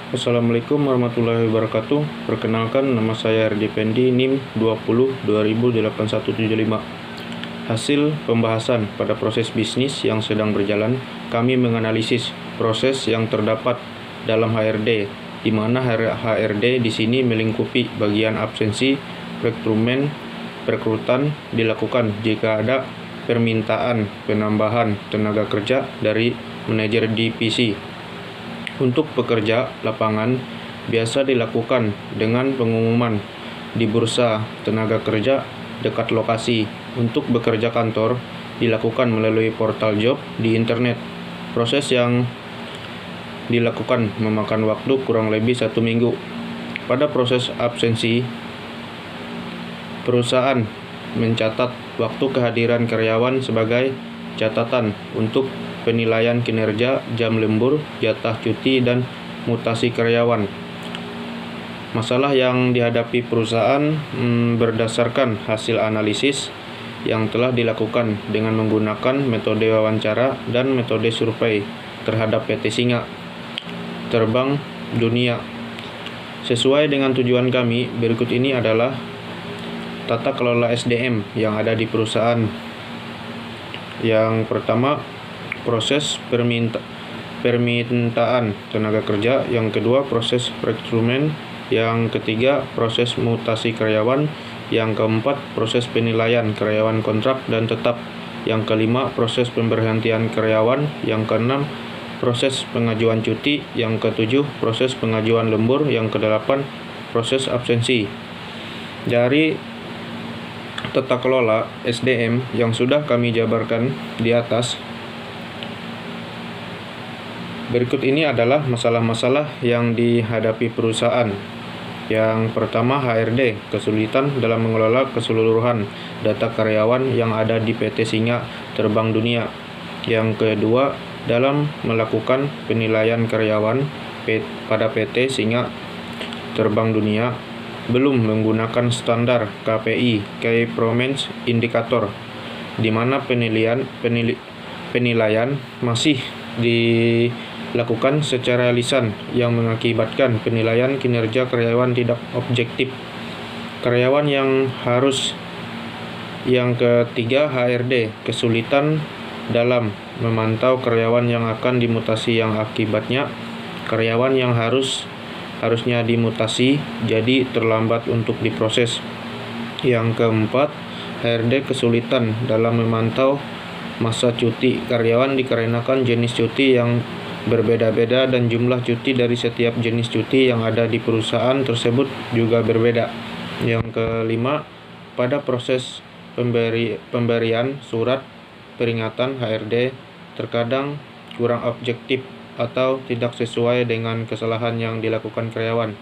Assalamualaikum warahmatullahi wabarakatuh. Perkenalkan, nama saya RD Pendi, NIM 20 208175. Hasil pembahasan pada proses bisnis yang sedang berjalan, kami menganalisis proses yang terdapat dalam HRD, di mana HRD di sini melingkupi bagian absensi, rekrutmen, perekrutan dilakukan jika ada permintaan penambahan tenaga kerja dari manajer divisi. Untuk pekerja lapangan biasa dilakukan dengan pengumuman di bursa tenaga kerja dekat lokasi. Untuk bekerja kantor dilakukan melalui portal job di internet. Proses yang dilakukan memakan waktu kurang lebih 1 minggu. Pada proses absensi, perusahaan mencatat waktu kehadiran karyawan sebagai catatan untuk penilaian kinerja, jam lembur, jatah cuti, dan mutasi karyawan. Masalah yang dihadapi perusahaan berdasarkan hasil analisis yang telah dilakukan dengan menggunakan metode wawancara dan metode survei terhadap PT Singa Terbang Dunia. Sesuai dengan tujuan kami, berikut ini adalah tata kelola SDM yang ada di perusahaan. Yang pertama, proses permintaan tenaga kerja. Yang kedua, proses rekrutmen. Yang ketiga, proses mutasi karyawan. Yang keempat, proses penilaian karyawan kontrak dan tetap. Yang kelima, proses pemberhentian karyawan. Yang keenam, proses pengajuan cuti. Yang ketujuh, proses pengajuan lembur. Yang kedelapan, proses absensi. Dari tata kelola SDM yang sudah kami jabarkan di atas, berikut ini adalah masalah-masalah yang dihadapi perusahaan. Yang pertama, HRD, kesulitan dalam mengelola keseluruhan data karyawan yang ada di PT Singa Terbang Dunia. Yang kedua, dalam melakukan penilaian karyawan pada PT Singa Terbang Dunia, belum menggunakan standar KPI, Key Performance Indicator, di mana penilaian masih dilakukan secara lisan yang mengakibatkan penilaian kinerja karyawan tidak objektif. Yang ketiga, HRD, kesulitan dalam memantau karyawan yang akan dimutasi, yang akibatnya karyawan yang harusnya dimutasi jadi terlambat untuk diproses. Yang keempat, HRD kesulitan dalam memantau masa cuti karyawan dikarenakan jenis cuti yang berbeda-beda dan jumlah cuti dari setiap jenis cuti yang ada di perusahaan tersebut juga berbeda. Yang kelima, pada proses pemberian surat peringatan, HRD terkadang kurang objektif atau tidak sesuai dengan kesalahan yang dilakukan karyawan.